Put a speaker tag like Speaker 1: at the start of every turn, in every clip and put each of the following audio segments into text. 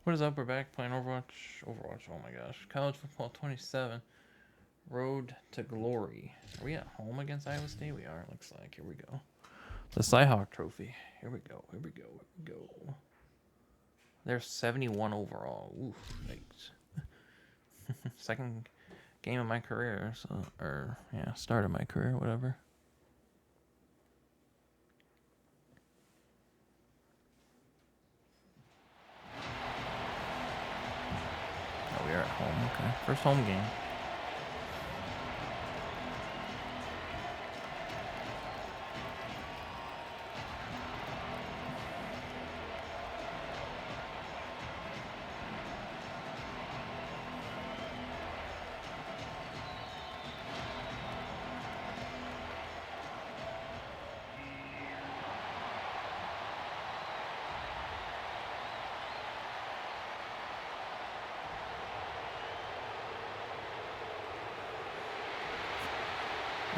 Speaker 1: What is up? We're back playing Overwatch. Overwatch, oh my gosh. College football 27. Road to glory. Are we at home against Iowa State? We are, it looks like. Here we go. The Cyhawk Trophy. Here we go. Here we go. Here we go. They're 71 overall. Oof, thanks. Second game of my career. So, or, yeah, start of my career, whatever. Oh, we are at home. Okay. First home game.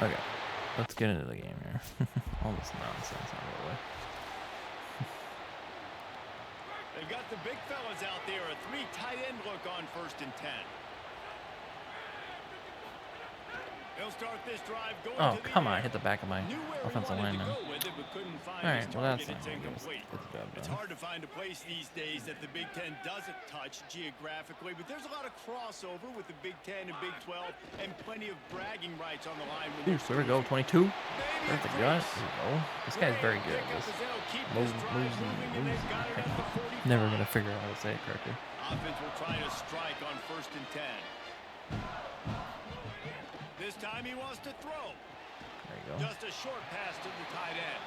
Speaker 1: Okay, let's get into the game here. All this nonsense out of the way.
Speaker 2: They've got the big fellas out there. A 3 tight end look on 1st and 10. They'll start this drive going
Speaker 1: Oh,
Speaker 2: to the
Speaker 1: come on.
Speaker 2: air.
Speaker 1: Hit the back of my offensive line now. Alright, well, that's not going to get the job
Speaker 2: It's
Speaker 1: done.
Speaker 2: hard to find a place these days that the Big Ten doesn't touch geographically, but there's a lot of crossover with the Big Ten and Big 12 and plenty of bragging rights on the line.
Speaker 1: Ooh, so there we go. 22. There's the gut. There we go. This guy's very good at this. Moves. Never going to figure out how to say it correctly.
Speaker 2: Offense will try to strike on 1st and 10. This time he wants to throw.
Speaker 1: There you go.
Speaker 2: Just a short pass to the tight end.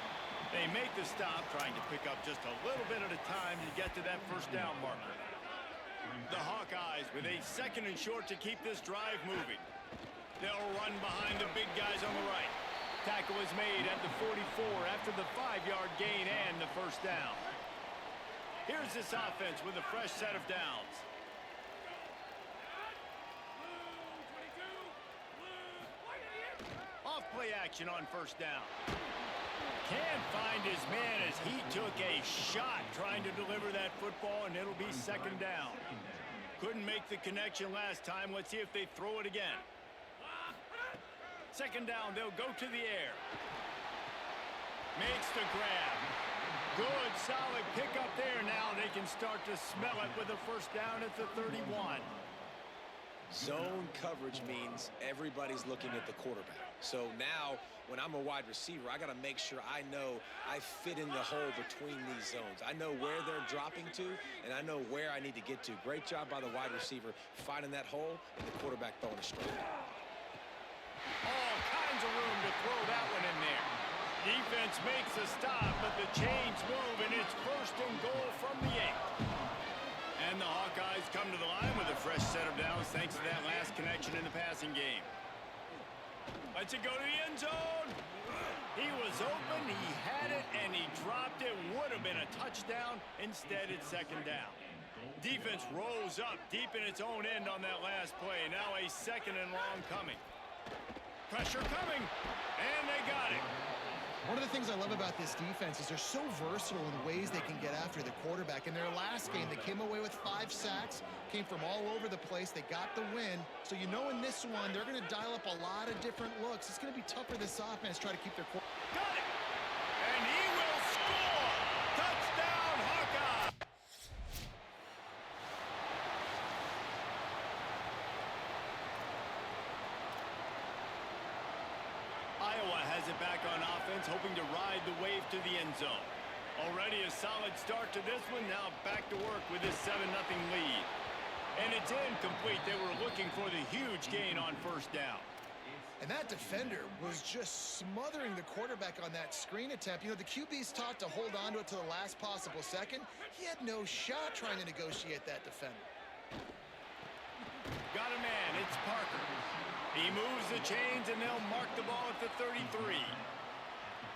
Speaker 2: They make the stop, trying to pick up just a little bit at a time to get to that 1st down marker. The Hawkeyes with a 2nd and short to keep this drive moving. They'll run behind the big guys on the right. Tackle is made at the 44 after the 5-yard gain and the 1st down. Here's this offense with a fresh set of downs. Off-play action on 1st down. Can't find his man as he took a shot trying to deliver that football, and it'll be 2nd down. Couldn't make the connection last time. Let's see if they throw it again. 2nd down, they'll go to the air. Makes the grab. Good, solid pickup there. Now they can start to smell it with a 1st down at the 31.
Speaker 3: Zone coverage means everybody's looking at the quarterback. So now, when I'm a wide receiver, I got to make sure I know I fit in the hole between these zones. I know where they're dropping to, and I know where I need to get to. Great job by the wide receiver finding that hole, and the quarterback throwing it straight.
Speaker 2: All kinds of room to throw that one in there. Defense makes a stop, but the chains move, and it's 1st and goal from the 8. And the Hawkeyes come to the line with a fresh set of downs thanks to that last connection in the passing game. Lets it go to the end zone. He was open, he had it, and he dropped it. Would have been a touchdown. Instead, it's 2nd down. Defense rolls up deep in its own end on that last play. Now a 2nd and long coming. Pressure coming, and they got it.
Speaker 4: One of the things I love about this defense is they're so versatile in ways they can get after the quarterback. In their last game, they came away with 5 sacks, came from all over the place. They got the win. So you know in this one, they're going to dial up a lot of different looks. It's going to be tough for this offense to try to keep their quarterback.
Speaker 2: Got it! And he will score! Touchdown, Hawkeye! Iowa has it back on offense, hoping to ride the wave to the end zone. Already a solid start to this one. Now back to work with this 7-0 lead. And it's incomplete. They were looking for the huge gain on 1st down.
Speaker 4: And that defender was just smothering the quarterback on that screen attempt. You know, the QB's taught to hold on to it to the last possible second. He had no shot trying to negotiate that defender.
Speaker 2: Got a man. It's Parker. He moves the chains, and they'll mark the ball at the 33.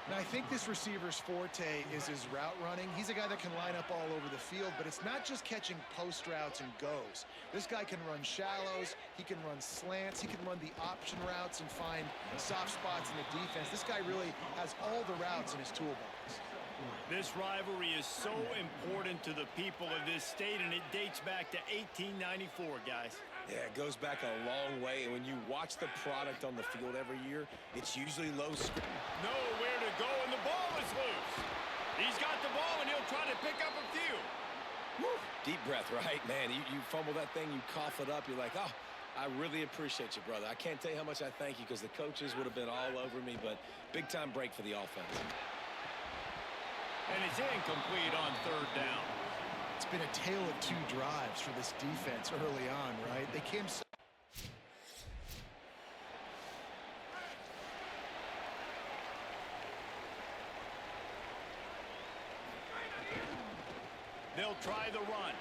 Speaker 4: Now, I think this receiver's forte is his route running. He's a guy that can line up all over the field, but it's not just catching post routes and goes. This guy can run shallows, he can run slants, he can run the option routes and find soft spots in the defense. This guy really has all the routes in his toolbox.
Speaker 2: This rivalry is so important to the people of this state, and it dates back to 1894, guys.
Speaker 3: Yeah, it goes back a long way, and when you watch the product on the field every year, it's usually low score.
Speaker 2: Nowhere to go, and the ball is loose. He's got the ball, and he'll try to pick up a few.
Speaker 3: Woo. Deep breath, right? Man, you fumble that thing, you cough it up, you're like, oh, I really appreciate you, brother. I can't tell you how much I thank you because the coaches would have been all over me, but big-time break for the offense.
Speaker 2: And it's incomplete on third down.
Speaker 4: It's been a tale of two drives for this defense early on, right? They came so
Speaker 2: They'll try the run.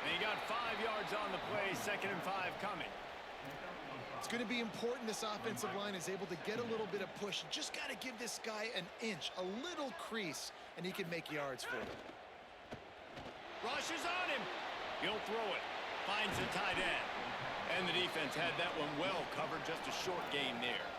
Speaker 2: And he got 5 yards on the play, 2nd and 5 coming.
Speaker 4: it's going to be important this offensive line is able to get a little bit of push. You just got to give this guy an inch, a little crease, and he can make yards for it.
Speaker 2: Rushes on him. He'll throw it. Finds the tight end. And the defense had that one well covered. Just a short game there.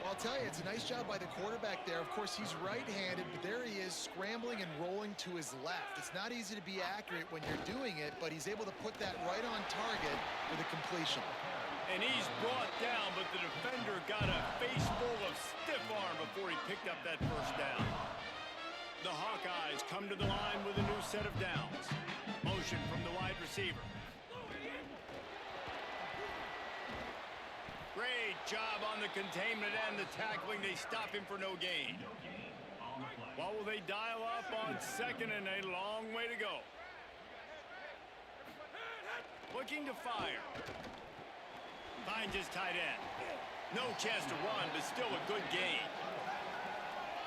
Speaker 4: Well, I'll tell you, it's a nice job by the quarterback there. Of course, he's right-handed, but there he is scrambling and rolling to his left. It's not easy to be accurate when you're doing it, but he's able to put that right on target with a completion.
Speaker 2: And he's brought down, but the defender got a face full of stiff arm before he picked up that first down. The Hawkeyes come to the line with a new set of downs. Motion from the wide receiver. Great job on the containment and the tackling. They stop him for no gain. What will they dial up on second and a long way to go? Looking to fire. Finds his tight end. No chance to run, but still a good gain.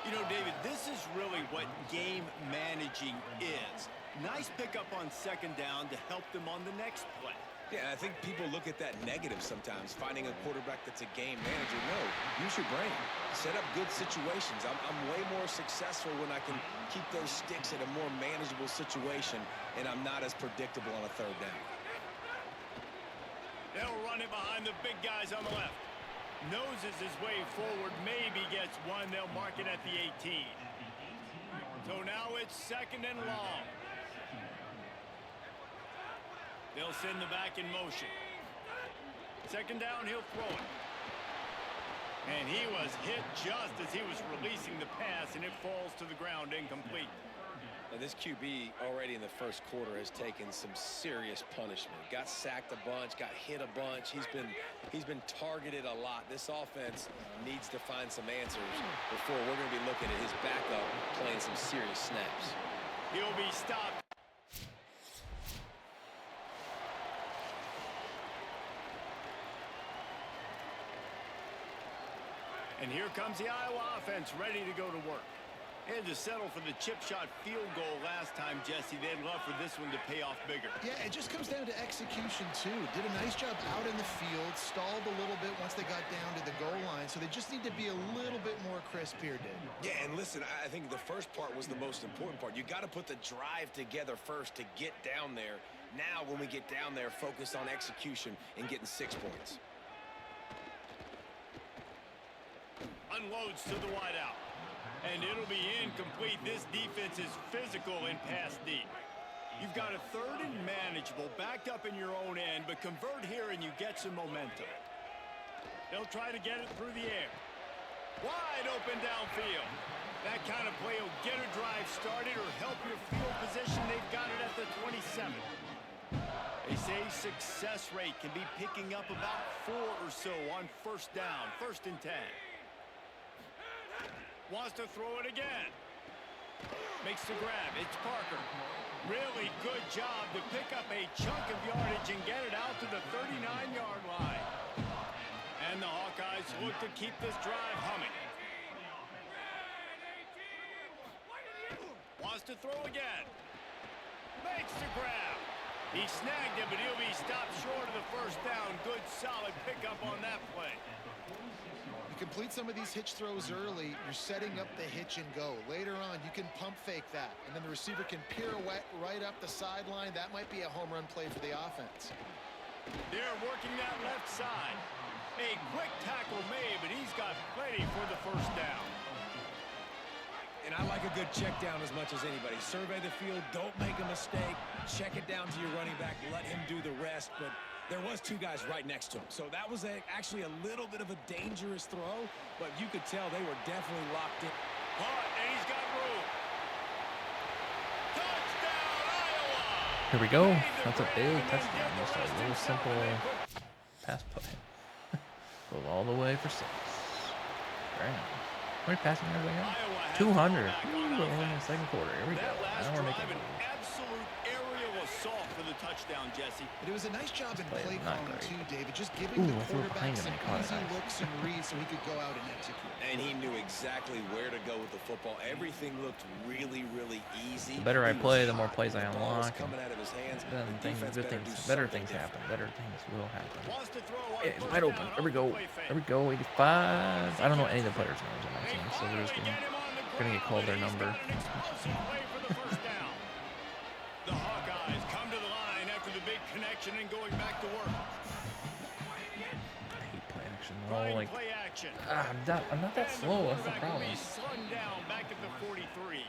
Speaker 2: You know, David, this is really what game managing is. Nice pickup on second down to help them on the next play.
Speaker 3: Yeah, I think people look at that negative sometimes, finding a quarterback that's a game manager. No, use your brain. Set up good situations. I'm way more successful when I can keep those sticks in a more manageable situation, and I'm not as predictable on a third down.
Speaker 2: They'll run it behind the big guys on the left. Noses his way forward, maybe gets one. They'll mark it at the 18. So now it's second and long. They'll send the back in motion. Second down, he'll throw it. And he was hit just as he was releasing the pass, and it falls to the ground incomplete.
Speaker 3: Now, this QB already in the first quarter has taken some serious punishment. Got sacked a bunch, got hit a bunch. He's been targeted a lot. This offense needs to find some answers before we're going to be looking at his backup playing some serious snaps.
Speaker 2: He'll be stopped. And here comes the Iowa offense ready to go to work. They had to settle for the chip shot field goal last time, Jesse. They'd love for this one to pay off bigger.
Speaker 4: Yeah, it just comes down to execution, too. Did a nice job out in the field, stalled a little bit once they got down to the goal line, so they just need to be a little bit more crisp here, Dave.
Speaker 3: Yeah, and listen, I think the first part was the most important part. You got to put the drive together first to get down there. Now, when we get down there, focus on execution and getting 6 points.
Speaker 2: Unloads to the wideout. And it'll be incomplete. This defense is physical and pass deep. You've got a third and manageable, backed up in your own end, but convert here and you get some momentum. They'll try to get it through the air. Wide open downfield. That kind of play will get a drive started or help your field position. They've got it at the 27. They say success rate can be picking up about 4 or so on first down, 1st and 10. Wants to throw it again. Makes the grab. It's Parker. Really good job to pick up a chunk of yardage and get it out to the 39-yard line. And the Hawkeyes look to keep this drive humming. Wants to throw again. Makes the grab. He snagged it, but he'll be stopped short of the first down. Good, solid pickup on that play.
Speaker 4: You complete some of these hitch throws early, you're setting up the hitch and go. Later on, you can pump fake that, and then the receiver can pirouette right up the sideline. That might be a home run play for the offense.
Speaker 2: They're working that left side. A quick tackle made, but he's got plenty for the first down.
Speaker 3: And I like a good check down as much as anybody. Survey the field, don't make a mistake. Check it down to your running back, let him do the rest. But there was two guys right next to him. So that was actually a little bit of a dangerous throw, but you could tell they were definitely locked in.
Speaker 2: Caught, and he's got room. Touchdown, Iowa!
Speaker 1: Here we go. That's a big touchdown. Just a little simple pass play. Goes all the way for 6. Very nice. How many passing yards I got? 200. Ooh, in the second quarter. Here we go.
Speaker 2: That last
Speaker 1: Now we're making
Speaker 2: drive, an
Speaker 1: moves.
Speaker 2: absolute aerial assault for the touchdown, Jesse.
Speaker 4: But it was a nice job in
Speaker 1: Play
Speaker 4: play
Speaker 1: not
Speaker 4: calling
Speaker 1: great.
Speaker 4: too, David. Just giving
Speaker 1: Ooh,
Speaker 4: the
Speaker 1: I threw it behind
Speaker 4: quarterback
Speaker 1: him
Speaker 4: some
Speaker 1: and he caught it.
Speaker 4: easy
Speaker 1: Nice.
Speaker 4: looks and reads so he could go out and execute.
Speaker 3: And he knew exactly where to go with the football. Everything looked really, really easy.
Speaker 1: The better I
Speaker 3: He was
Speaker 1: play, the more
Speaker 3: hot.
Speaker 1: plays I
Speaker 3: The ball was
Speaker 1: unlock.
Speaker 3: coming out of his hands.
Speaker 1: Then
Speaker 3: The
Speaker 1: things,
Speaker 3: defense
Speaker 1: good
Speaker 3: better
Speaker 1: things,
Speaker 3: do
Speaker 1: better
Speaker 3: something
Speaker 1: things happen.
Speaker 3: different.
Speaker 1: Better things will happen.
Speaker 2: Wants to throw on
Speaker 1: It's
Speaker 2: first
Speaker 1: wide open.
Speaker 2: down
Speaker 1: Here we
Speaker 2: off the
Speaker 1: go.
Speaker 2: play fake.
Speaker 1: Here we go. 85. I don't know any of the players' names on my
Speaker 2: They
Speaker 1: team, so we're just
Speaker 2: finally get him on the
Speaker 1: gonna get
Speaker 2: ground,
Speaker 1: called their
Speaker 2: and he's
Speaker 1: number.
Speaker 2: got an explosive play for the first down. The Hawkeyes come to the line after the big connection and going back to work.
Speaker 1: I hate play action.
Speaker 2: Trying
Speaker 1: Oh, like
Speaker 2: play action.
Speaker 1: I'm not that
Speaker 2: And the
Speaker 1: slow. That's the
Speaker 2: quarterback will
Speaker 1: problem.
Speaker 2: be slung down back at the 43.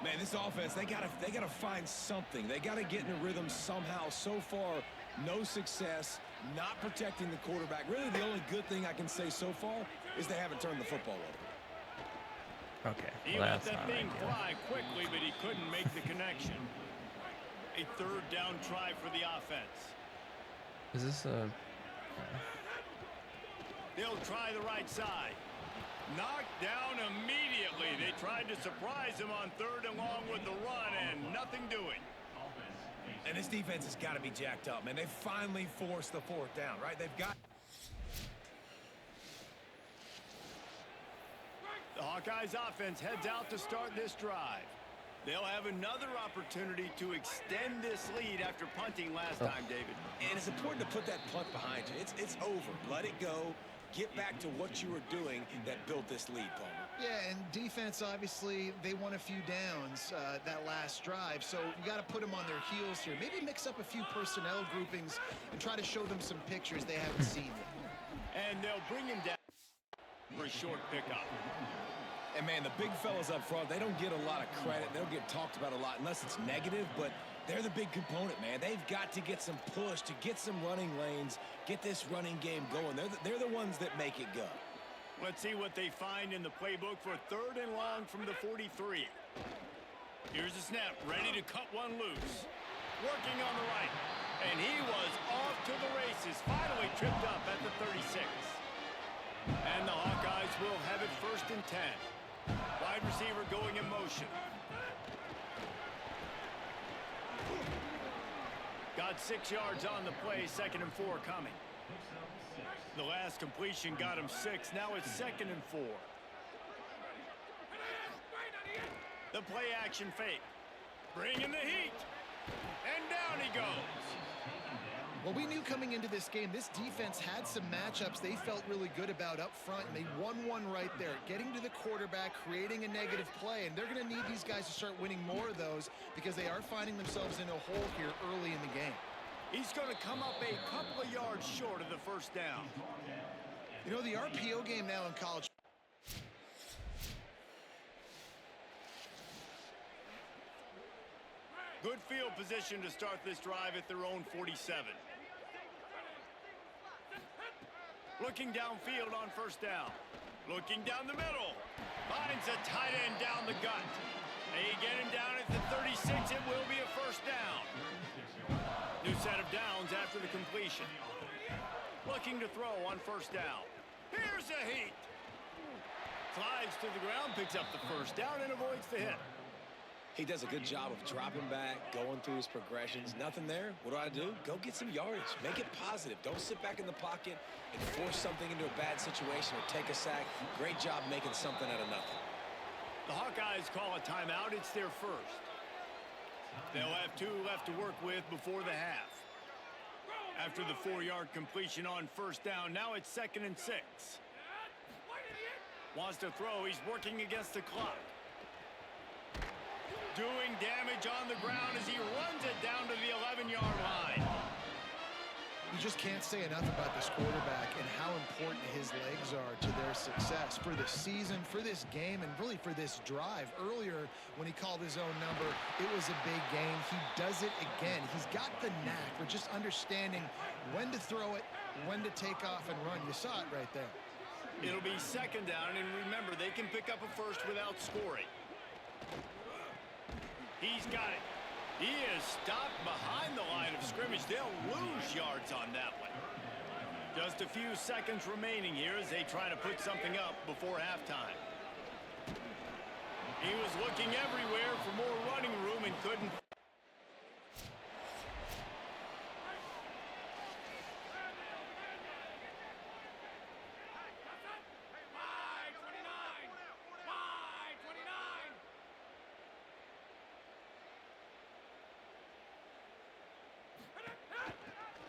Speaker 3: Man, this offense, they gotta find something. They gotta get in a rhythm somehow. So far, no success, not protecting the quarterback. Really, the only good thing I can say so far is they haven't turned the football over.
Speaker 1: Okay,
Speaker 2: He
Speaker 1: well,
Speaker 2: let
Speaker 1: that's
Speaker 2: that
Speaker 1: not
Speaker 2: thing
Speaker 1: ideal.
Speaker 2: fly quickly, but he couldn't make the connection. A third down try for the offense.
Speaker 1: Is this a?
Speaker 2: They'll try the right side. Knocked down immediately. They tried to surprise him on third and long with the run, and nothing doing.
Speaker 3: And this defense has got to be jacked up, man. They finally forced the fourth down, right? They've got...
Speaker 2: The Hawkeyes offense heads out to start this drive. They'll have another opportunity to extend this lead after punting last time, David.
Speaker 3: And it's important to put that punt behind you. It's over. Let it go. Get back to what you were doing that built this lead, Palmer.
Speaker 4: Yeah, and defense, obviously, they won a few downs that last drive, so you got to put them on their heels here. Maybe mix up a few personnel groupings and try to show them some pictures they haven't seen yet.
Speaker 2: And they'll bring him down for a short pickup.
Speaker 3: And, man, the big fellas up front, they don't get a lot of credit. They don't get talked about a lot unless it's negative, but they're the big component, man. They've got to get some push, to get some running lanes, get this running game going. They're the ones that make it go.
Speaker 2: Let's see what they find in the playbook for third and long from the 43. Here's the snap, ready to cut one loose. Working on the right, and he was off to the races, finally tripped up at the 36. And the Hawkeyes will have it first and 10. Wide receiver going in motion. Got 6 yards on the play, 2nd and 4 coming. The last completion got him 6. Now it's 2nd and 4. The play action fake. Bringing the heat. And down he goes.
Speaker 4: Well, we knew coming into this game, this defense had some matchups they felt really good about up front, and they won one right there, getting to the quarterback, creating a negative play, and they're going to need these guys to start winning more of those because they are finding themselves in a hole here early in the game.
Speaker 2: He's going to come up a couple of yards short of the first down.
Speaker 4: You know, the RPO game now in college.
Speaker 2: Good field position to start this drive at their own 47. Looking downfield on first down. Looking down the middle. Finds a tight end down the gut. They get him down at the 36. It will be a first down. New set of downs after the completion. Looking to throw on first down. Here's a heat. Slides to the ground, picks up the first down, and avoids the hit.
Speaker 3: He does a good job of dropping back, going through his progressions. Nothing there. What do? Go get some yardage. Make it positive. Don't sit back in the pocket and force something into a bad situation or take a sack. Great job making something out of nothing.
Speaker 2: The Hawkeyes call a timeout. It's their first. They'll have 2 left to work with before the half. After the 4-yard completion on first down, now it's 2nd and 6. Wants to throw. He's working against the clock. Doing damage on the ground as he runs it down to the 11-yard line.
Speaker 4: You just can't say enough about this quarterback and how important his legs are to their success for the season, for this game, and really for this drive. Earlier, when he called his own number, it was a big gain. He does it again. He's got the knack for just understanding when to throw it, when to take off and run. You saw it right there.
Speaker 2: It'll be second down, and remember, they can pick up a first without scoring. He's got it. He is stopped behind the line of scrimmage. They'll lose yards on that one. Just a few seconds remaining here as they try to put something up before halftime. He was looking everywhere for more running room and couldn't.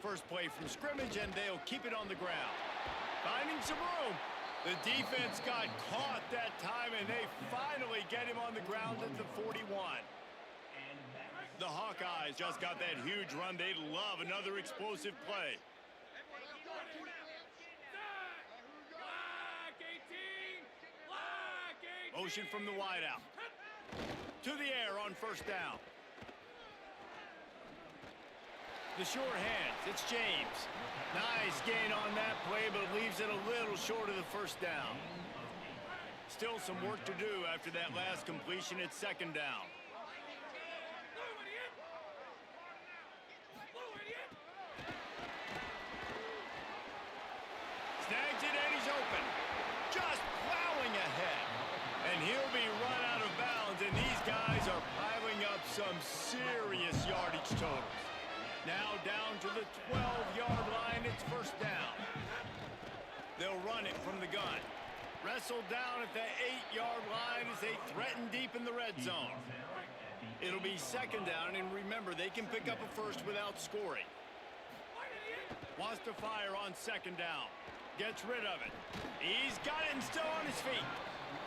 Speaker 2: First play from scrimmage, and they'll keep it on the ground. Finding some room. The defense got caught that time, and they finally get him on the ground at the 41. The Hawkeyes just got that huge run. They'd love another explosive play. Motion from the wideout. To the air on first down. The sure hands, it's James. Nice gain on that play, but leaves it a little short of the first down. Still some work to do after that last completion at second down. Snags it and he's open. Just plowing ahead. And he'll be run out of bounds, and these guys are piling up some serious yardage totals. Now down to the 12-yard line, it's first down. They'll run it from the gun. Wrestled down at the 8-yard line as they threaten deep in the red zone. It'll be second down, and remember, they can pick up a first without scoring. Wants to fire on second down. Gets rid of it. He's got it and still on his feet.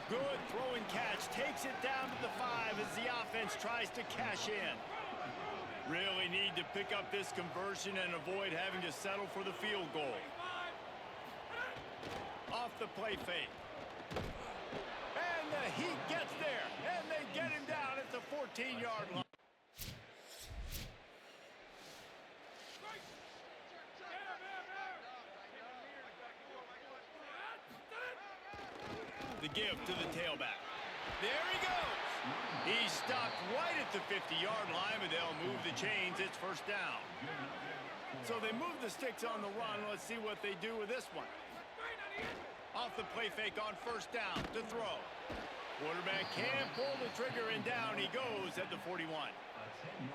Speaker 2: Good throw and catch. Takes it down to the 5 as the offense tries to cash in. Really need to pick up this conversion and avoid having to settle for the field goal. Off the play fake. And the Heat gets there. And they get him down at the 14-yard line. The give to the tailback. There he goes. He's stopped right at the 50-yard line, but they'll move the chains. It's first down. So they move the sticks on the run. Let's see what they do with this one. Off the play fake on first down to throw. Quarterback can't pull the trigger, and down he goes at the 41.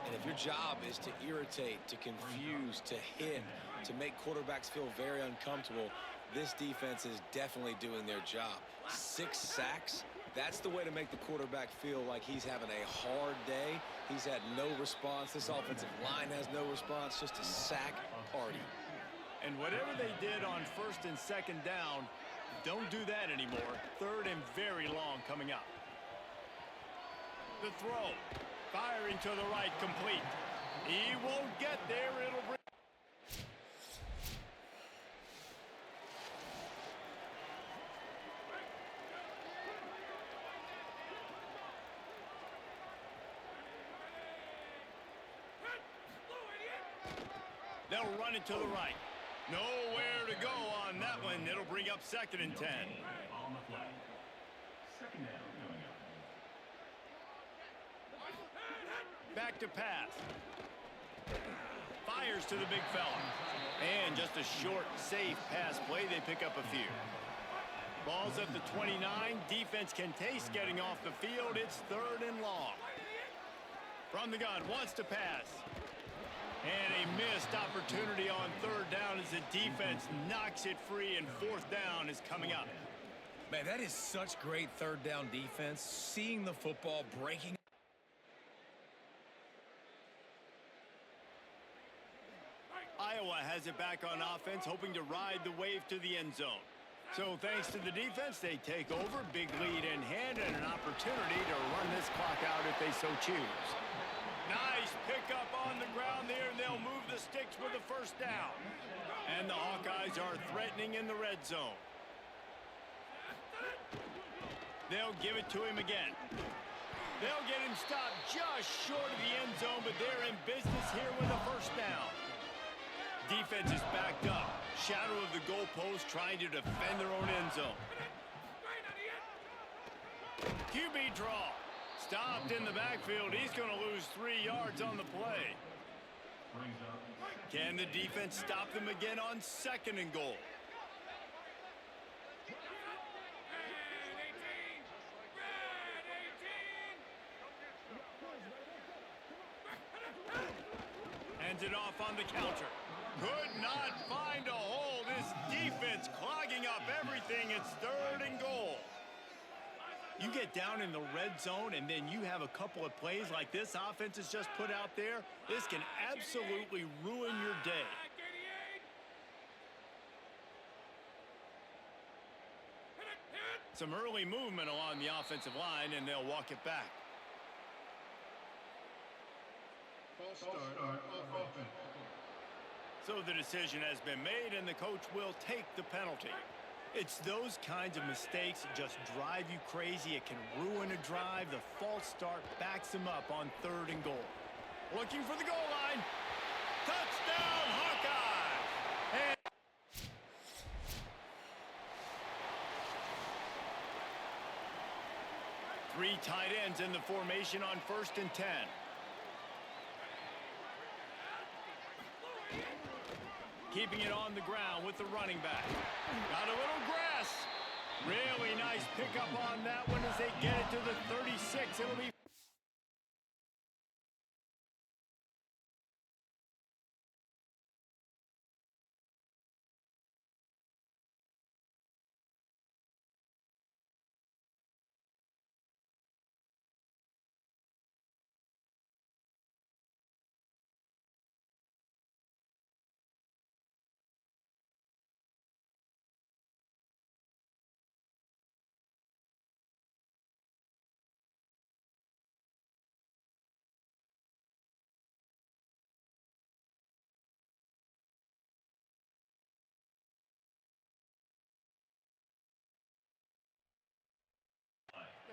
Speaker 3: And if your job is to irritate, to confuse, to hit, to make quarterbacks feel very uncomfortable, this defense is definitely doing their job. 6 sacks. That's the way to make the quarterback feel like he's having a hard day. He's had no response. This offensive line has no response. Just a sack party.
Speaker 2: And whatever they did on first and second down, don't do that anymore. Third and very long coming up. The throw. Firing to the right, complete. He won't get there. It'll bring... They'll run it to the right. Nowhere to go on that one. It'll bring up second and 10. Back to pass. Fires to the big fella. And just a short, safe pass play. They pick up a few. Ball's at the 29. Defense can taste getting off the field. It's third and long. From the gun, wants to pass. And a missed opportunity on third down as the defense knocks it free, and fourth down is coming up.
Speaker 3: Man, that is such great third down defense. Seeing the football breaking.
Speaker 2: Iowa has it back on offense, hoping to ride the wave to the end zone. So thanks to the defense, they take over. Big lead in hand and an opportunity to run this clock out if they so choose. Nice pickup on the ground there, and they'll move the sticks with the first down. And the Hawkeyes are threatening in the red zone. They'll give it to him again. They'll get him stopped just short of the end zone, but they're in business here with a first down. Defense is backed up. Shadow of the goalpost trying to defend their own end zone. QB draw. Stopped in the backfield. He's going to lose 3 yards on the play. Can the defense stop them again on 2nd and goal? Hands it off on the counter. Could not find a hole. This defense clogging up everything. It's 3rd and goal. You get down in the red zone, and then you have a couple of plays like this offense has just put out there. This can absolutely ruin your day. Some early movement along the offensive line, and they'll walk it back.
Speaker 5: False start offense.
Speaker 2: So the decision has been made, and the coach will take the penalty. It's those kinds of mistakes that just drive you crazy. It can ruin a drive. The false start backs him up on 3rd and goal. Looking for the goal line. Touchdown, Hawkeyes! And 3 tight ends in the formation on 1st and 10. Keeping it on the ground with the running back. Got a little grass. Really nice pickup on that one as they get it to the 36. It'll be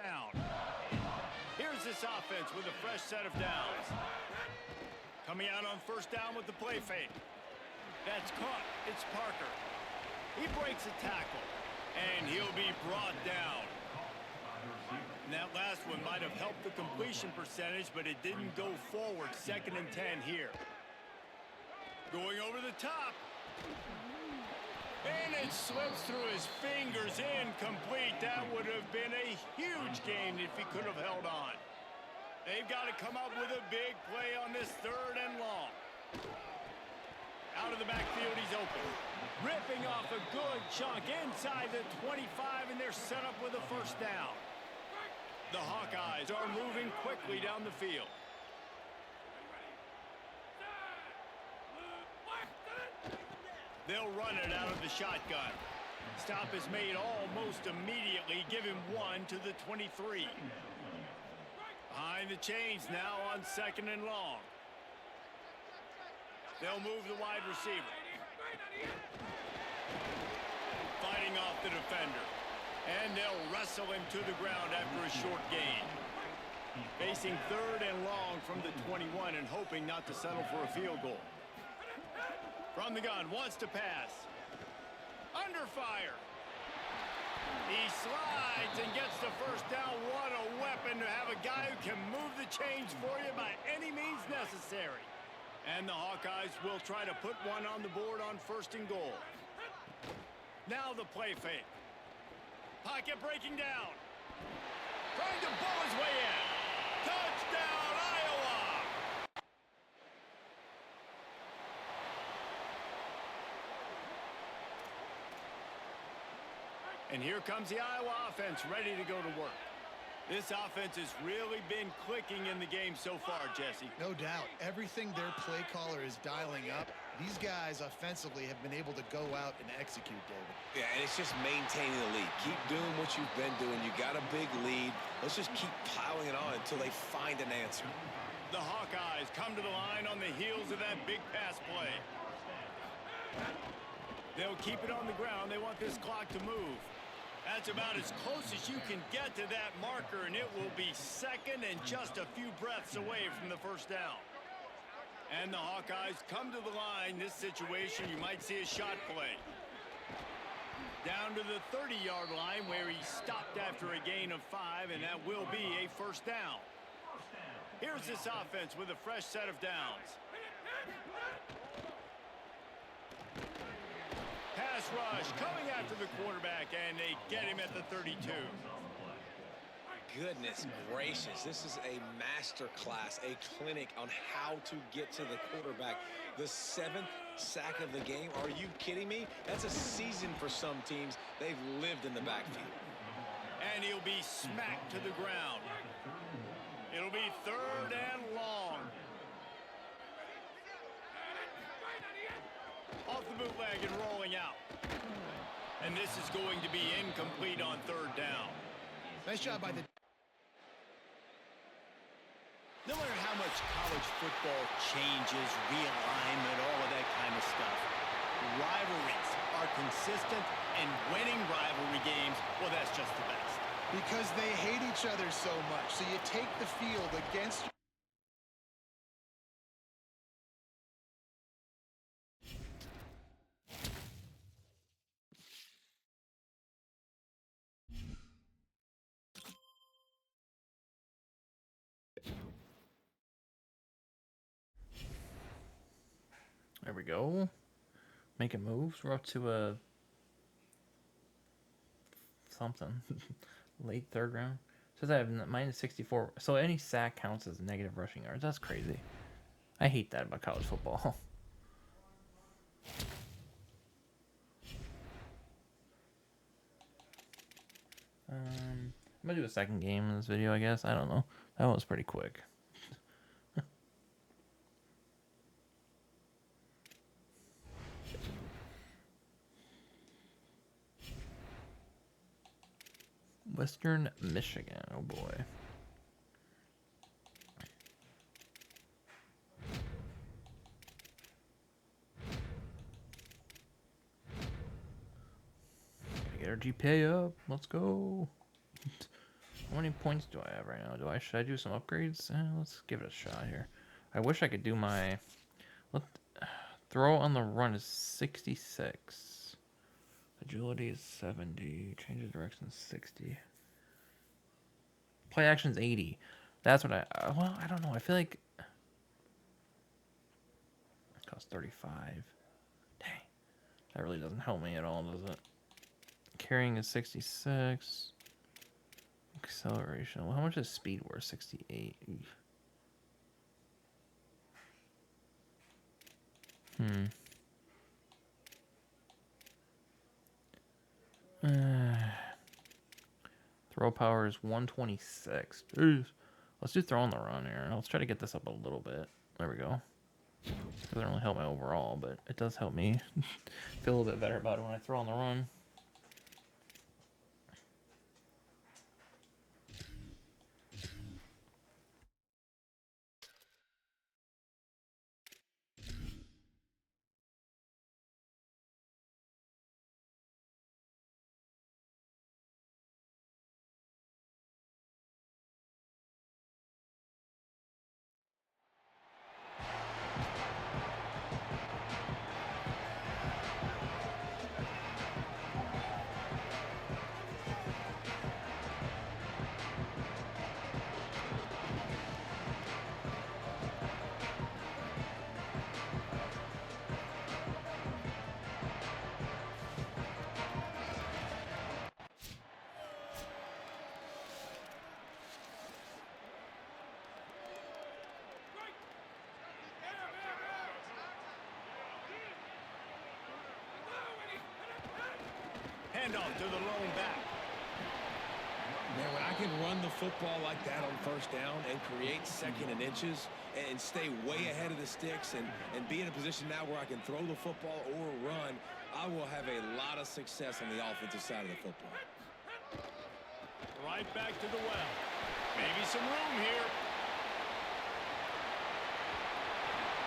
Speaker 2: down. Here's this offense with a fresh set of downs. Coming out on 1st down with the play fake. That's caught. It's Parker. He breaks a tackle, and he'll be brought down. And that last one might have helped the completion percentage, but it didn't go forward. 2nd and 10 here. Going over the top. And it slips through his fingers, incomplete. That would have been a huge gain if he could have held on. They've got to come up with a big play on this 3rd and long. Out of the backfield, he's open. Ripping off a good chunk inside the 25, and they're set up with a first down. The Hawkeyes are moving quickly down the field. They'll run it out of the shotgun. Stop is made almost immediately. Give him 1 to the 23. Behind the chains now on 2nd and long. They'll move the wide receiver. Fighting off the defender. And they'll wrestle him to the ground after a short gain. Facing 3rd and long from the 21 and hoping not to settle for a field goal. From the gun, wants to pass. Under fire. He slides and gets the first down. What a weapon to have a guy who can move the chains for you by any means necessary. And the Hawkeyes will try to put one on the board on 1st and goal. Now the play fake. Pocket breaking down. Trying to bow his way in. Touchdown, Iowa! And here comes the Iowa offense ready to go to work. This offense has really been clicking in the game so far, Jesse.
Speaker 4: No doubt. Everything their play caller is dialing up, these guys offensively have been able to go out and execute, David.
Speaker 3: Yeah, and it's just maintaining the lead. Keep doing what you've been doing. You got a big lead. Let's just keep piling it on until they find an answer.
Speaker 2: The Hawkeyes come to the line on the heels of that big pass play. They'll keep it on the ground. They want this clock to move. That's about as close as you can get to that marker, and it will be second and just a few breaths away from the first down. And the Hawkeyes come to the line. This situation, you might see a shot play. Down to the 30-yard line where he stopped after a gain of 5, and that will be a first down. Here's this offense with a fresh set of downs. Pass rush coming after the quarterback, and they get him at the 32.
Speaker 3: Goodness gracious, this is a master class, a clinic on how to get to the quarterback. The 7th sack of the game. Are you kidding me? That's a season for some teams. They've lived in the backfield.
Speaker 2: And he'll be smacked to the ground. It'll be 3rd and long. Off the bootleg and rolling out. And this is going to be incomplete on 3rd down.
Speaker 4: Nice job by the...
Speaker 2: No matter how much college football changes, realignment, all of that kind of stuff, rivalries are consistent, and winning rivalry games, well, that's just the best.
Speaker 4: Because they hate each other so much. So you take the field against...
Speaker 1: There we go. Making moves. We're up to a something. Late 3rd round. Says I have minus 64. So any sack counts as negative rushing yards. That's crazy. I hate that about college football. I'm gonna do a second game in this video, I guess. I don't know. That one was pretty quick. Western Michigan. Oh boy. Gotta get our GPA up. Let's go. How many points do I have right now? Should I do some upgrades? Let's give it a shot here. I wish I could do my throw on the run is 66. Agility is 70. Change of direction is 60. Play action is 80. That's what well, I don't know. I feel like it costs 35. Dang. That really doesn't help me at all, does it? Carrying is 66. Acceleration. Well, how much is speed worth? 68. Throw power is 126. Jeez. Let's do throw on the run here. Let's try to get this up a little bit. There we go. Doesn't really help my overall, but it does help me feel a little bit better about it when I throw on the run.
Speaker 2: Handoff to the lone back.
Speaker 3: Man, when I can run the football like that on 1st down and create 2nd and inches and stay way ahead of the sticks and be in a position now where I can throw the football or run, I will have a lot of success on the offensive side of the football.
Speaker 2: Right back to the well. Maybe some room here.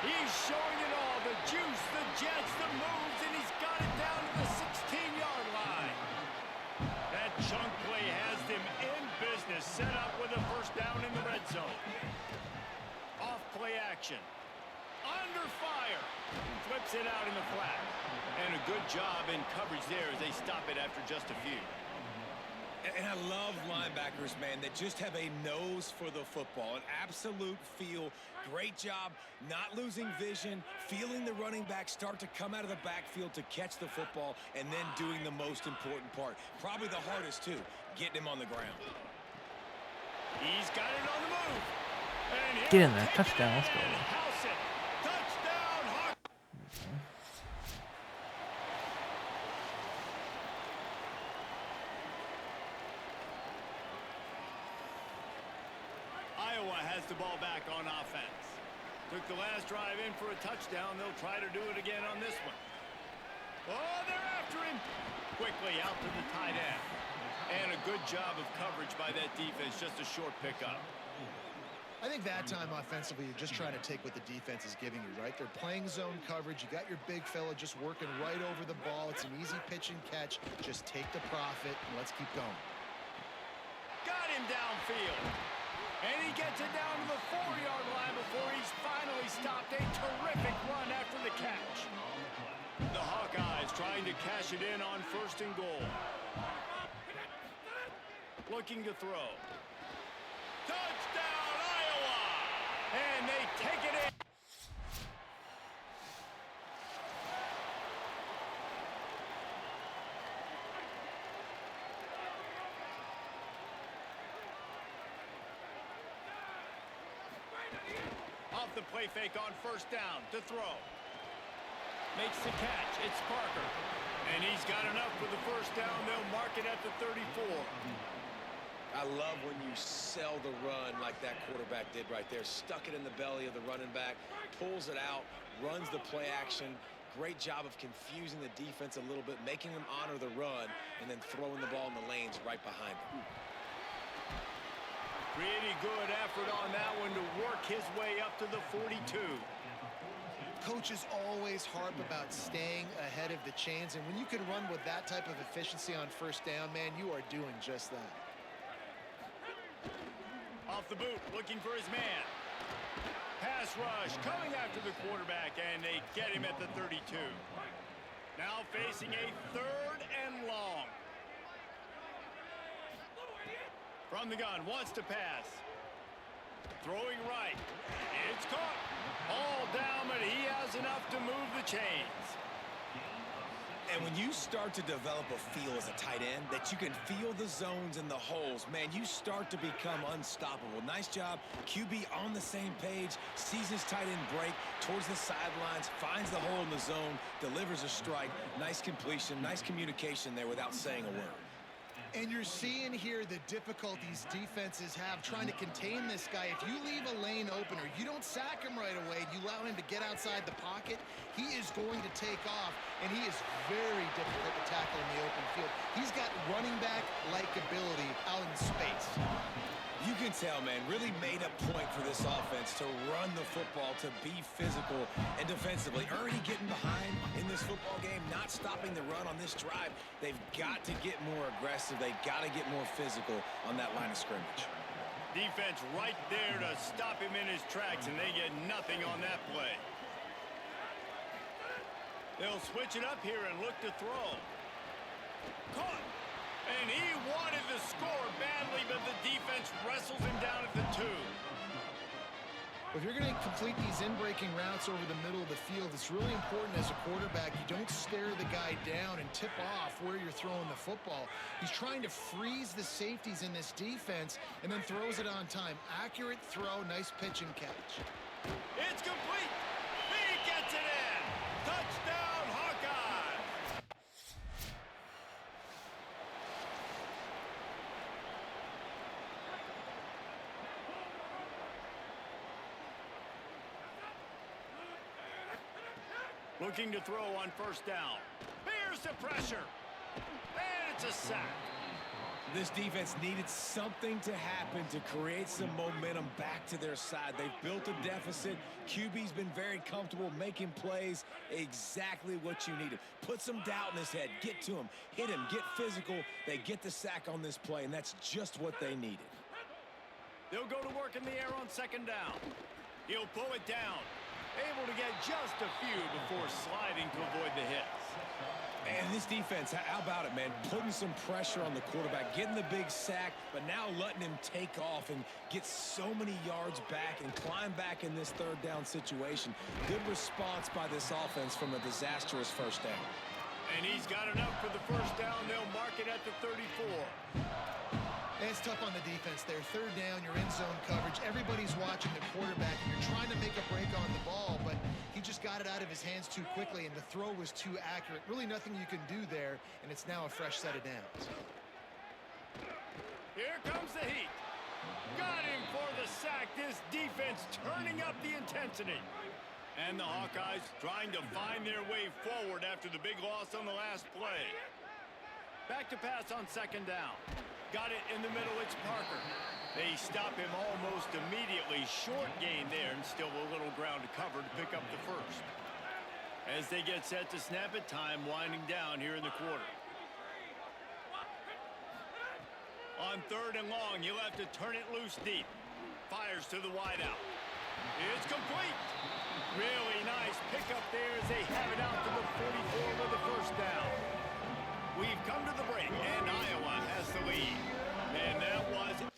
Speaker 2: He's showing it all, the juice, the jets, the moves, and he's got it down to the 16-yard line. That chunk play has them in business, set up with a first down in the red zone. Off play action. Under fire. Flips it out in the flat. And a good job in coverage there as they stop it after just a few.
Speaker 3: And I love linebackers, man, that just have a nose for the football, an absolute feel. Great job not losing vision, feeling the running back start to come out of the backfield to catch the football, and then doing the most important part. Probably the hardest, too, getting him on the ground.
Speaker 2: He's got it on the move. And
Speaker 1: Get in there. Touchdown. Let's go.
Speaker 2: House it. Touchdown, Hawk. Iowa has the ball back on offense. Took the last drive in for a touchdown. They'll try to do it again on this one. Oh, they're after him. Quickly out to the tight end. And a good job of coverage by that defense. Just a short pickup.
Speaker 4: I think that time offensively, you're just trying to take what the defense is giving you, right? They're playing zone coverage. You got your big fella just working right over the ball. It's an easy pitch and catch. Just take the profit and let's keep going.
Speaker 2: Got him downfield. And he gets it down to the 4-yard line before he's finally stopped. A terrific run after the catch. The Hawkeyes trying to cash it in on 1st and goal. Looking to throw. Touchdown, Iowa! And they take it in. Off the play fake on 1st down to throw. Makes the catch. It's Parker. And he's got enough for the 1st down. They'll mark it at the 34.
Speaker 3: I love when you sell the run like that quarterback did right there. Stuck it in the belly of the running back, pulls it out, runs the play action. Great job of confusing the defense a little bit, making them honor the run, and then throwing the ball in the lanes right behind him.
Speaker 2: Pretty good effort on that one to work his way up to the 42.
Speaker 4: Coaches always harp about staying ahead of the chains, and when you can run with that type of efficiency on 1st down, man, you are doing just that.
Speaker 2: Off the boot, looking for his man. Pass rush, coming after the quarterback, and they get him at the 32. Now facing a 3rd and long. From the gun, wants to pass. Throwing right. It's caught. All down, but he has enough to move the chains.
Speaker 3: And when you start to develop a feel as a tight end that you can feel the zones and the holes, man, you start to become unstoppable. Nice job. QB on the same page, sees his tight end break towards the sidelines, finds the hole in the zone, delivers a strike. Nice completion, nice communication there without saying a word.
Speaker 4: And you're seeing here the difficulties defenses have trying to contain this guy. If you leave a lane open or you don't sack him right away, you allow him to get outside the pocket, he is going to take off, and he is very difficult to tackle in the open field. He's got running back-like ability out in space.
Speaker 3: You can tell, man, really made a point for this offense to run the football, to be physical and defensively. Already getting behind in this football game, not stopping the run on this drive. They've got to get more aggressive. They've got to get more physical on that line of scrimmage.
Speaker 2: Defense right there to stop him in his tracks, and they get nothing on that play. They'll switch it up here and look to throw. Caught. And he wanted to score badly, but the defense wrestles him down at the 2.
Speaker 4: If you're going to complete these in-breaking routes over the middle of the field, it's really important as a quarterback you don't stare the guy down and tip off where you're throwing the football. He's trying to freeze the safeties in this defense and then throws it on time. Accurate throw, nice pitch and catch.
Speaker 2: It's complete. He gets it in. Touchdown, Hawkeye. Looking to throw on 1st down. Here's the pressure. And it's a sack.
Speaker 3: This defense needed something to happen to create some momentum back to their side. They've built a deficit. QB's been very comfortable making plays, exactly what you needed. Put some doubt in his head. Get to him. Hit him. Get physical. They get the sack on this play, and that's just what they needed.
Speaker 2: They'll go to work in the air on second down. He'll pull it down. Able to get just a few before sliding to avoid the hits.
Speaker 3: And this defense, how about it, man? Putting some pressure on the quarterback, getting the big sack, but now letting him take off and get so many yards back and climb back in this third down situation. Good response by this offense from a disastrous first down.
Speaker 2: And he's got enough for the first down. They'll mark it at the 34.
Speaker 4: And it's tough on the defense there. Third down, you're in zone coverage. Everybody's watching the quarterback, and you're trying to make a break on the ball, but he just got it out of his hands too quickly, and the throw was too accurate. Really nothing you can do there, and it's now a fresh set of downs.
Speaker 2: Here comes the heat. Got him for the sack. This defense turning up the intensity. And the Hawkeyes trying to find their way forward after the big loss on the last play. Back to pass on second down. Got it in the middle, it's Parker. They stop him almost immediately. Short gain there, and still a little ground to cover to pick up the first. As they get set to snap it, time winding down here in the quarter. On third and long, you'll have to turn it loose deep. Fires to the wideout. It's complete. Really nice pickup there as they have it out to the 44 with the first down. We've come to the break, and Iowa has the lead. And that was...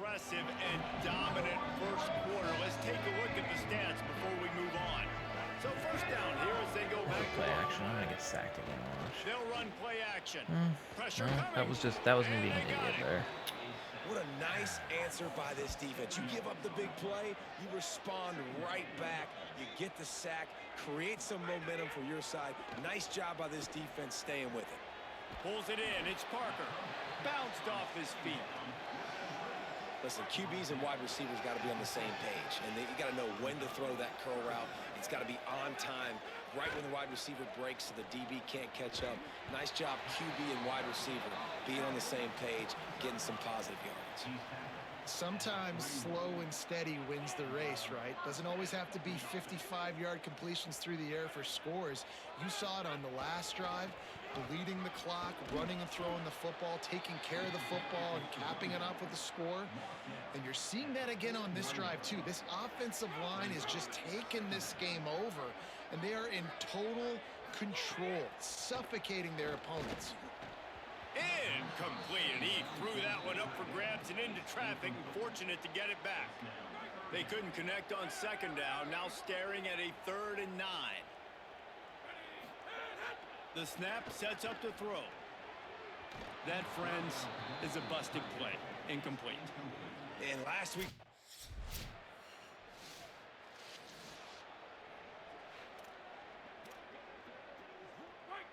Speaker 2: Impressive and dominant first quarter. Let's take a look at the stats before we move on. So first down here as they go back to
Speaker 1: Play
Speaker 2: work.
Speaker 1: action. I'm gonna get sacked again. Watch.
Speaker 2: They'll run play action. Pressure coming.
Speaker 1: That was me being an idiot there.
Speaker 3: What a nice answer by this defense. You give up the big play, you respond right back, you get the sack, create some momentum for your side. Nice job by this defense staying with it.
Speaker 2: Pulls it in. It's Parker. Bounced off his feet.
Speaker 3: Listen, QBs and wide receivers got to be on the same page, and you got to know when to throw that curl route. It's got to be on time, right when the wide receiver breaks so the DB can't catch up. Nice job, QB and wide receiver, being on the same page, getting some positive yards.
Speaker 4: Sometimes slow and steady wins the race, right? Doesn't always have to be 55-yard completions through the air for scores. You saw it on the last drive, bleeding the clock, running and throwing the football, taking care of the football, and capping it up with a score. And you're seeing that again on this drive, too. This offensive line is just taking this game over, and they are in total control, suffocating their opponents.
Speaker 2: Incomplete, and he threw that one up for grabs and into traffic, and fortunate to get it back. They couldn't connect on second down, now staring at a 3rd and 9. The snap sets up to throw. That, friends, is a busted play. Incomplete.
Speaker 3: And last week...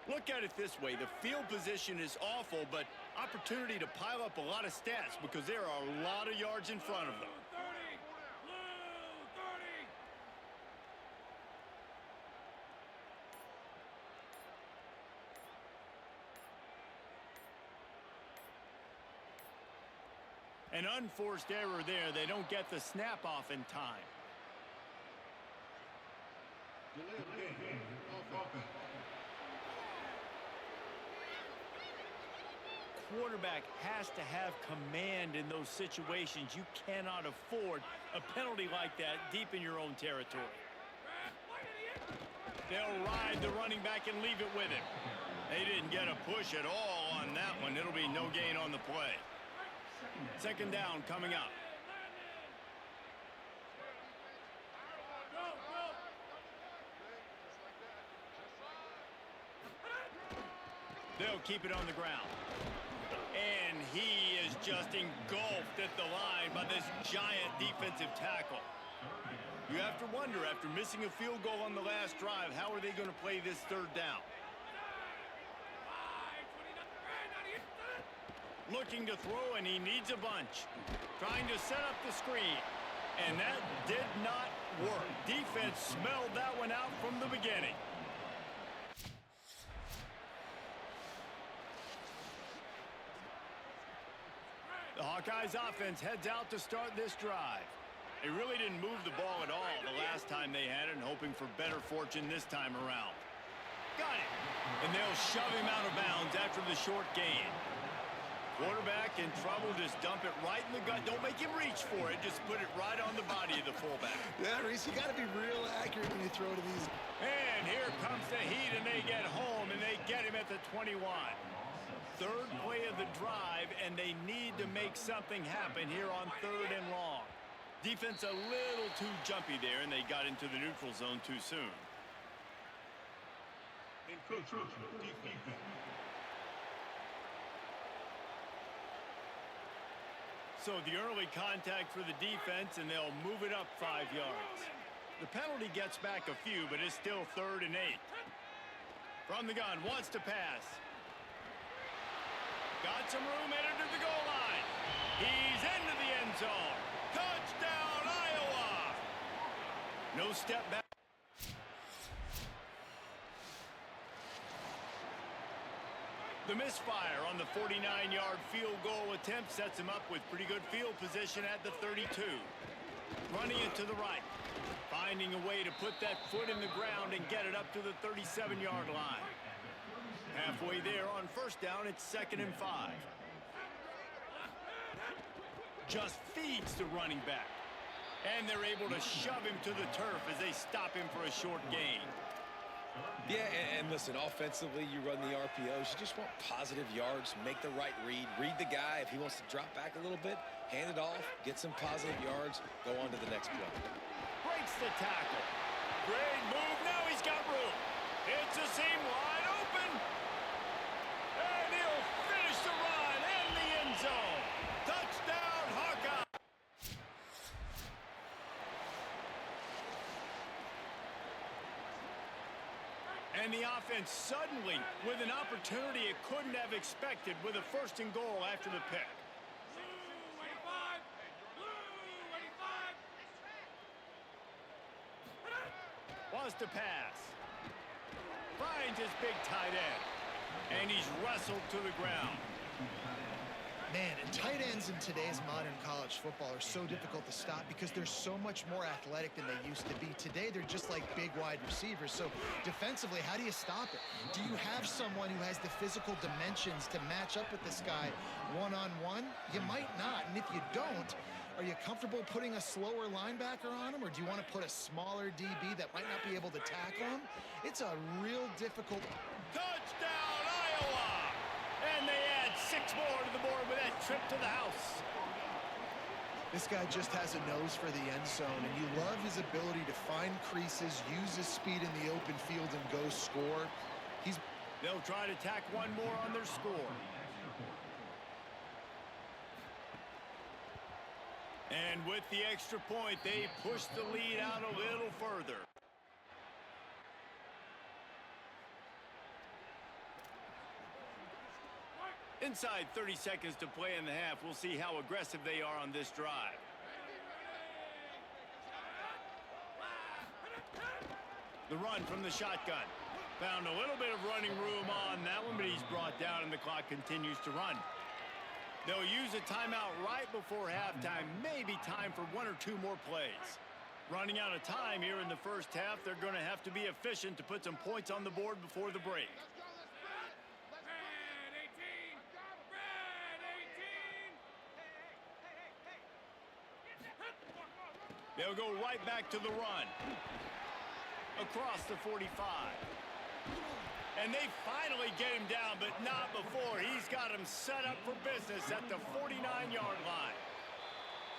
Speaker 2: Look at it this way. The field position is awful, but opportunity to pile up a lot of stats because there are a lot of yards in front of them. An unforced error there. They don't get the snap off in time. Quarterback has to have command in those situations. You cannot afford a penalty like that deep in your own territory. They'll ride the running back and leave it with him. They didn't get a push at all on that one. It'll be no gain on the play. Second down coming up. keep it on the ground. And he is just engulfed at the line by this giant defensive tackle. You have to wonder, after missing a field goal on the last drive, how are they going to play this third down? Looking to throw, and he needs a bunch. Trying to set up the screen. And that did not work. Defense smelled that one out from the beginning. The Hawkeyes offense heads out to start this drive. They really didn't move the ball at all the last time they had it, and hoping for better fortune this time around. Got it. And they'll shove him out of bounds after the short gain. Quarterback in trouble, just dump it right in the gut. Don't make him reach for it. Just put it right on the body of the fullback.
Speaker 4: Yeah, Reese, you got to be real accurate when you throw to these.
Speaker 2: And here comes the heat, and they get home, and they get him at the 21. Third play of the drive, and they need to make something happen here on 3rd and long. Defense a little too jumpy there, and they got into the neutral zone too soon.
Speaker 5: Deep defense.
Speaker 2: So the early contact for the defense, and they'll move it up 5 yards. The penalty gets back a few, but it's still 3rd and 8. From the gun, wants to pass. Got some room, headed to the goal line. He's into the end zone. Touchdown, Iowa! No step back. The misfire on the 49-yard field goal attempt sets him up with pretty good field position at the 32. Running it to the right. Finding a way to put that foot in the ground and get it up to the 37-yard line. Halfway there on 1st down, it's 2nd and 5. Just feeds the running back. And they're able to shove him to the turf as they stop him for a short gain.
Speaker 3: Yeah, and listen, offensively, you run the RPOs. You just want positive yards, make the right read. Read the guy. If he wants to drop back a little bit, hand it off, get some positive yards, go on to the next play.
Speaker 2: Breaks the tackle. Great move. Now he's got room. It's a seam wide open. And he'll finish the run in the end zone. Touchdown, Hawkeye. And the offense suddenly with an opportunity it couldn't have expected with a 1st and goal after the pick. Wants to pass. Finds his big tight end. And he's wrestled to the ground.
Speaker 4: Man, and tight ends in today's modern college football are so difficult to stop because they're so much more athletic than they used to be. Today, they're just like big wide receivers. So defensively, how do you stop it? Do you have someone who has the physical dimensions to match up with this guy one-on-one? You might not, and if you don't, are you comfortable putting a slower linebacker on him, or do you want to put a smaller DB that might not be able to tackle him? It's a real difficult...
Speaker 2: Touchdown, Iowa! And they add 6 more to the board with that trip to the house.
Speaker 4: This guy just has a nose for the end zone, and you love his ability to find creases, use his speed in the open field, and go score.
Speaker 2: They'll try to tack one more on their score. And with the extra point, they push the lead out a little further. Inside 30 seconds to play in the half. We'll see how aggressive they are on this drive. The run from the shotgun. Found a little bit of running room on that one, but he's brought down and the clock continues to run. They'll use a timeout right before halftime. Maybe time for 1 or 2 more plays. Running out of time here in the first half. They're going to have to be efficient to put some points on the board before the break. They'll go right back to the run. Across the 45. And they finally get him down, but not before. He's got him set up for business at the 49-yard line.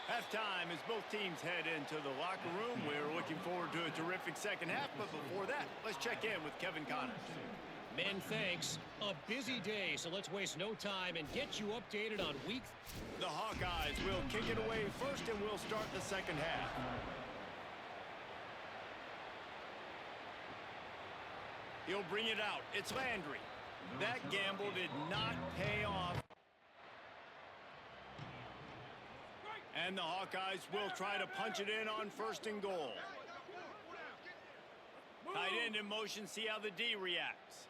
Speaker 2: Halftime as both teams head into the locker room. We're looking forward to a terrific second half, but before that, let's check in with Kevin Connors.
Speaker 6: Men, thanks. A busy day, so let's waste no time and get you updated on week.
Speaker 2: The Hawkeyes will kick it away first, and we'll start the second half. He'll bring it out. It's Landry. That gamble did not pay off. And the Hawkeyes will try to punch it in on 1st and goal. Tight end in motion, see how the D reacts.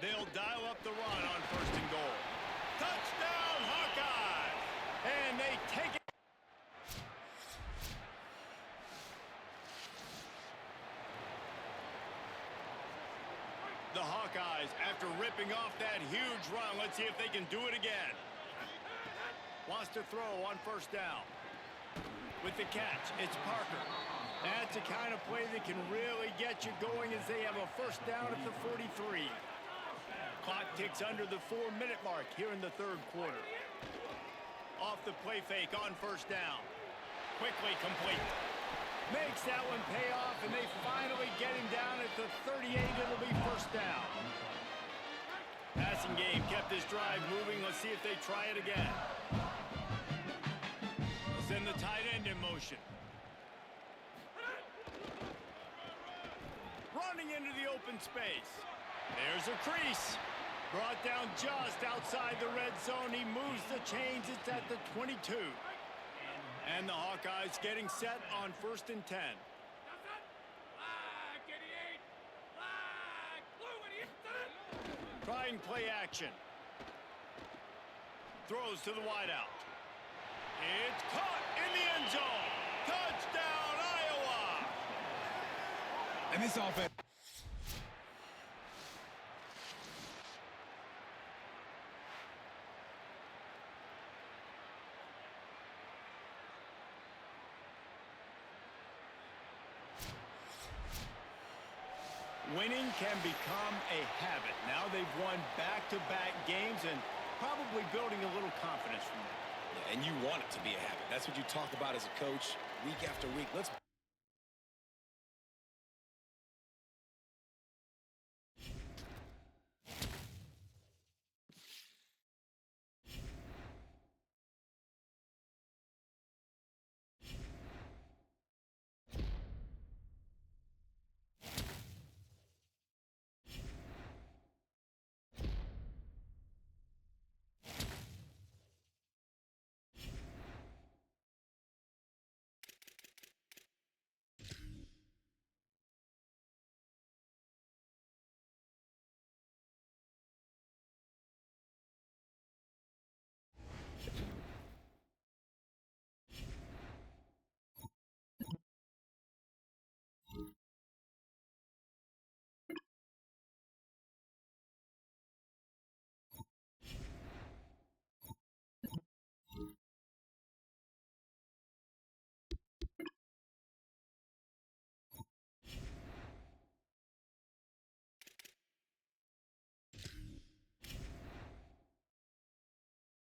Speaker 2: They'll dial up the run on 1st and goal. Touchdown, Hawkeyes! And they take it. The Hawkeyes, after ripping off that huge run, let's see if they can do it again. Wants to throw on 1st down. With the catch, it's Parker. That's the kind of play that can really get you going as they have a 1st down at the 43. Clock ticks under the 4-minute mark here in the 3rd quarter. Off the play fake on 1st down. Quickly complete. Makes that one pay off, and they finally get him down at the 38. It'll be 1st down. Passing game kept this drive moving. Let's see if they try it again. Send the tight end in motion. Running into the open space. There's a crease. Brought down just outside the red zone. He moves the chains. It's at the 22. And the Hawkeyes getting set on 1st and 10. Trying play action. Throws to the wideout. It's caught in the end zone. Touchdown, Iowa!
Speaker 3: And this offense.
Speaker 2: Winning can become a habit. Now they've won back-to-back games and probably building a little confidence from that.
Speaker 3: And you want it to be a habit. That's what you talk about as a coach week after week. Let's